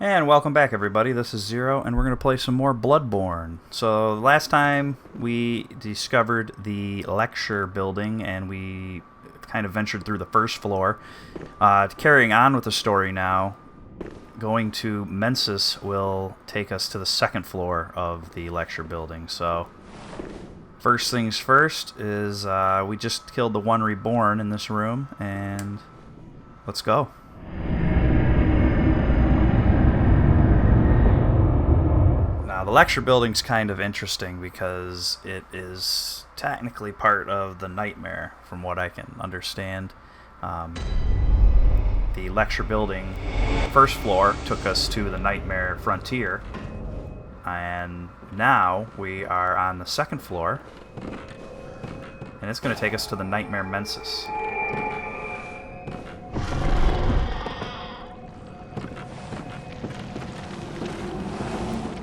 And welcome back, everybody. This is Zero, and we're going to play some more Bloodborne. So, last time we discovered the lecture building, and we kind of ventured through the first floor. Carrying on with the story now, going to Menses will take us to the second floor of the lecture building. So, first things first is we just killed the One Reborn in this room, and let's go. The lecture building's kind of interesting because it is technically part of the nightmare, from what I can understand. The lecture building, first floor, took us to the nightmare frontier, and now we are on the second floor, and it's going to take us to the nightmare Menses.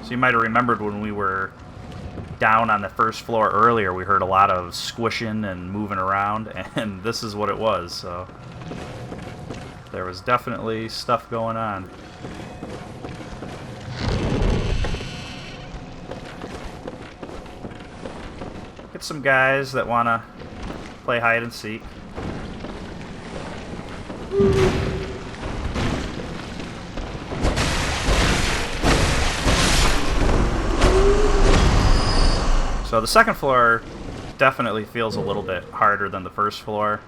You might have remembered when we were down on the first floor earlier, we heard a lot of squishing and moving around, and this is what it was, so there was definitely stuff going on. Get some guys that want to play hide and seek. So the second floor definitely feels a little bit harder than the first floor.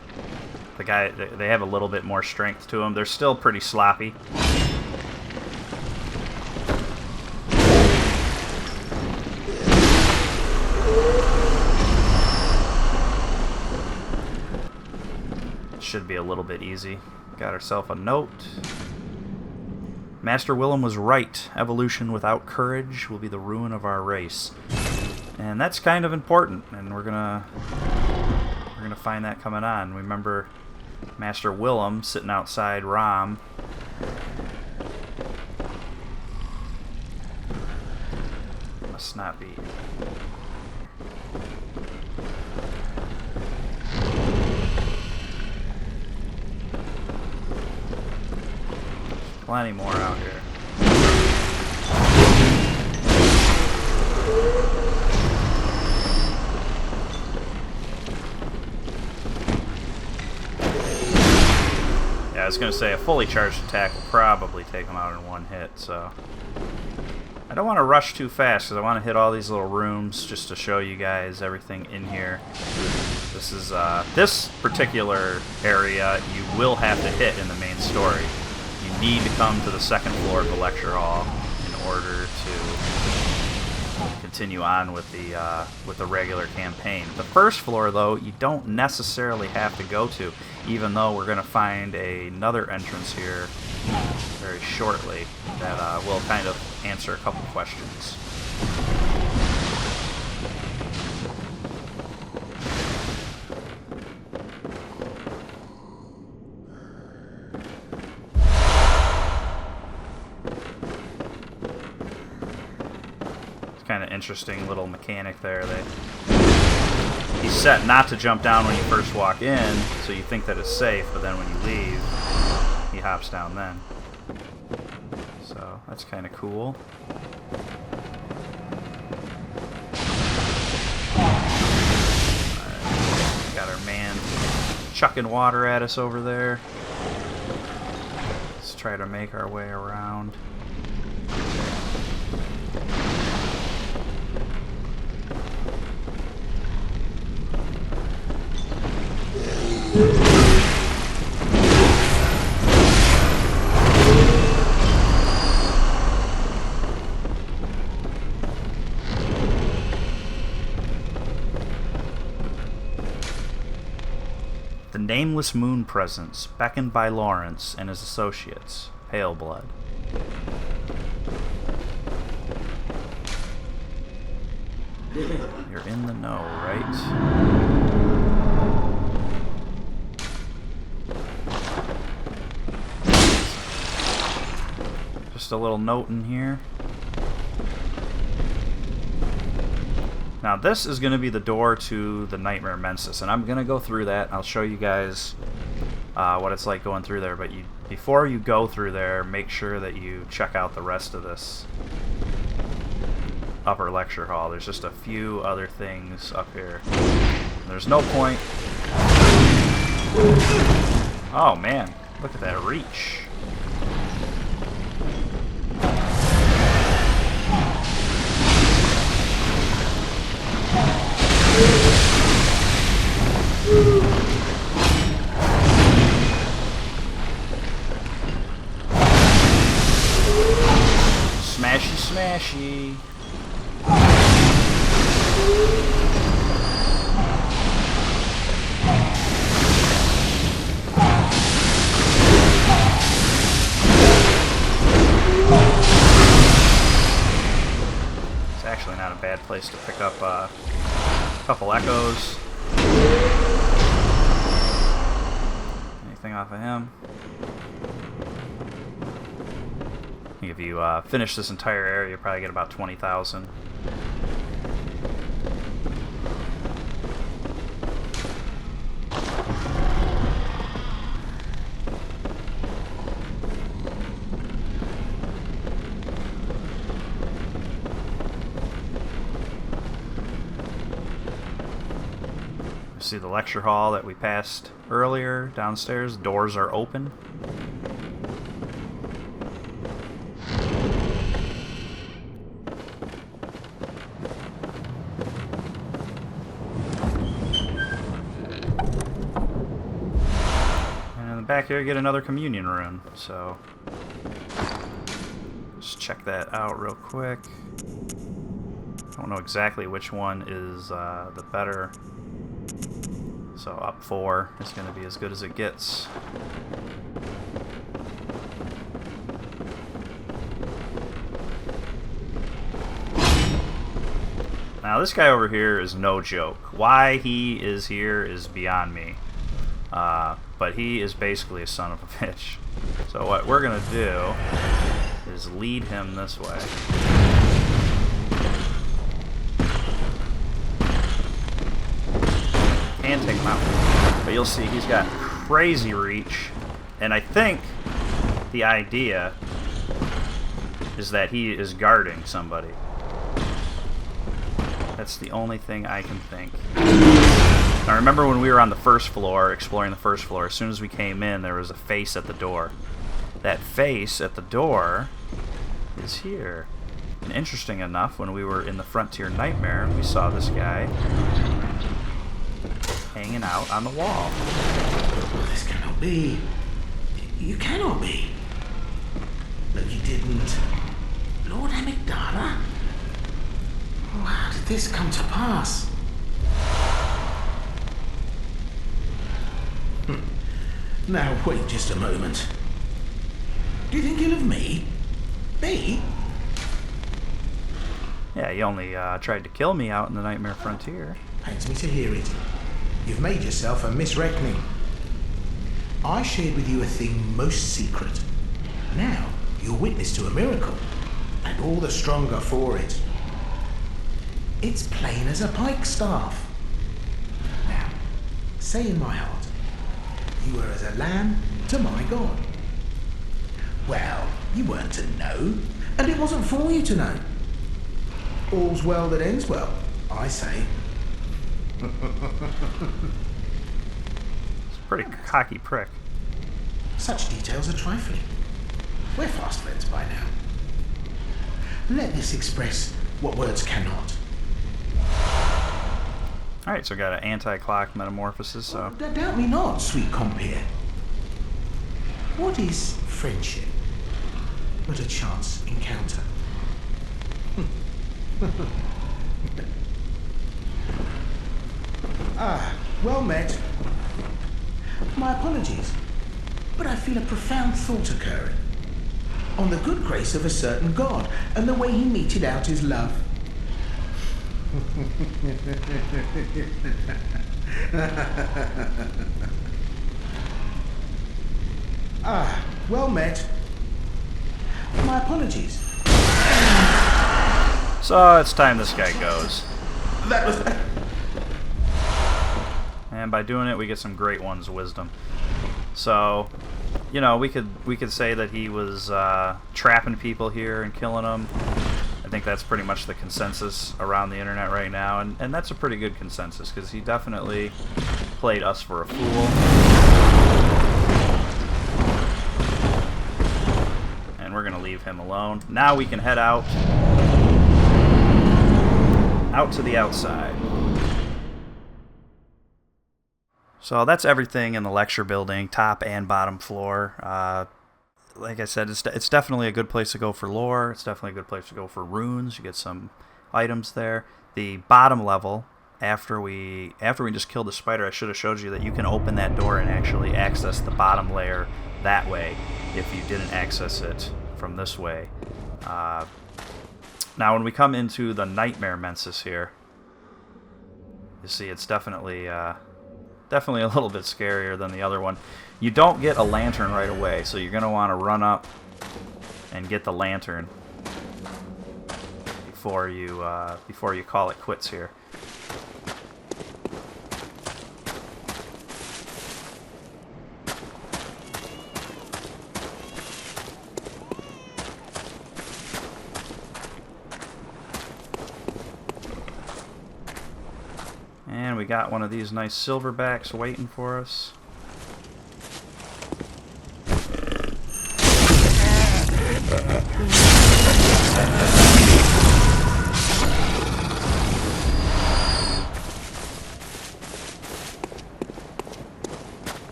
They have a little bit more strength to them. They're still pretty sloppy. Should be a little bit easy. Got ourselves a note. Master Willem was right. Evolution without courage will be the ruin of our race. And that's kind of important, and we're gonna find that coming on. Remember Master Willem sitting outside Rom. Must not be. Plenty more out here. I was going to say a fully charged attack will probably take them out in one hit, so I don't want to rush too fast because I want to hit all these little rooms just to show you guys everything in here. This is this particular area you will have to hit in the main story. You need to come to the second floor of the lecture hall in order to continue on with the regular campaign. The first floor, though, you don't necessarily have to go to, even though we're going to find another entrance here very shortly that will kind of answer a couple questions. Kind of interesting little mechanic there. He's set not to jump down when you first walk in, so you think that it's safe, but then when you leave, he hops down then. So that's kind of cool. Got our man chucking water at us over there. Let's try to make our way around. The nameless moon presence, beckoned by Lawrence and his associates, Pale Blood. You're in the know, right? Just a little note in here. Now this is going to be the door to the Nightmare Menses, and I'm going to go through that. I'll show you guys what it's like going through there. But before you go through there, make sure that you check out the rest of this upper lecture hall. There's just a few other things up here. There's no point. Oh man, look at that reach. Smashy, smashy. It's actually not a bad place to pick up a couple echoes. Anything off of him? I think if you finish this entire area, you'll probably get about 20,000. See the lecture hall that we passed earlier downstairs. Doors are open. And in the back here, you get another communion rune. So just check that out real quick. I don't know exactly which one is the better. So up 4 is going to be as good as it gets. Now this guy over here is no joke. Why he is here is beyond me. But he is basically a son of a bitch. So what we're going to do is lead him this way. Antic Mountain. But you'll see he's got crazy reach, and I think the idea is that he is guarding somebody. That's the only thing I can think. Now remember when we were on the first floor, exploring the first floor, as soon as we came in, there was a face at the door. That face at the door is here. And interesting enough, when we were in the Frontier Nightmare, we saw this guy hanging out on the wall. Oh, this cannot be. You cannot be. No, you didn't. Lord Amygdala? Oh, how did this come to pass? Now, wait just a moment. Do you think ill of me? Me? Yeah, he only tried to kill me out in the Nightmare Frontier. Pains me to hear it. You've made yourself a misreckoning. I shared with you a thing most secret. Now, you're witness to a miracle, and all the stronger for it. It's plain as a pikestaff. Now, say in my heart, you were as a lamb to my God. Well, you weren't to know, and it wasn't for you to know. All's well that ends well, I say. It's a pretty cocky prick. Such details are trifling. We're fast friends by now. Let this express what words cannot. Alright, so we got an anti-clock metamorphosis, so... Doubt me not, sweet compeer. What is friendship but a chance encounter? Ah, well met. My apologies, but I feel a profound thought occurring on the good grace of a certain God and the way he meted out his love. Ah, well met. My apologies. So it's time this guy goes. That was... And by doing it, we get some Great One's wisdom. So, you know, we could say that he was trapping people here and killing them. I think that's pretty much the consensus around the internet right now, and that's a pretty good consensus, because he definitely played us for a fool. And we're going to leave him alone. Now we can head out to the outside. So that's everything in the lecture building, top and bottom floor. Like I said, it's definitely a good place to go for lore. It's definitely a good place to go for runes. You get some items there. The bottom level, after we just killed the spider, I should have showed you that you can open that door and actually access the bottom layer that way if you didn't access it from this way. Now when we come into the Nightmare Menses here, you see it's definitely a little bit scarier than the other one. You don't get a lantern right away, so you're going to want to run up and get the lantern before you call it quits here. And we got one of these nice silverbacks waiting for us.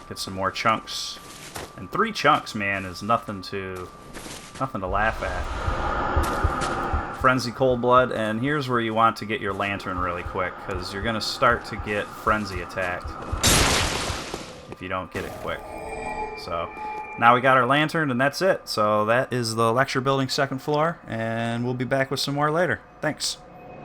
Get some more chunks. And 3 chunks, man, is nothing to laugh at. Frenzy Cold Blood, and here's where you want to get your lantern really quick, because you're going to start to get frenzy attacked if you don't get it quick. So now we got our lantern, and that's it. So that is the lecture building 2nd floor, and we'll be back with some more later. Thanks.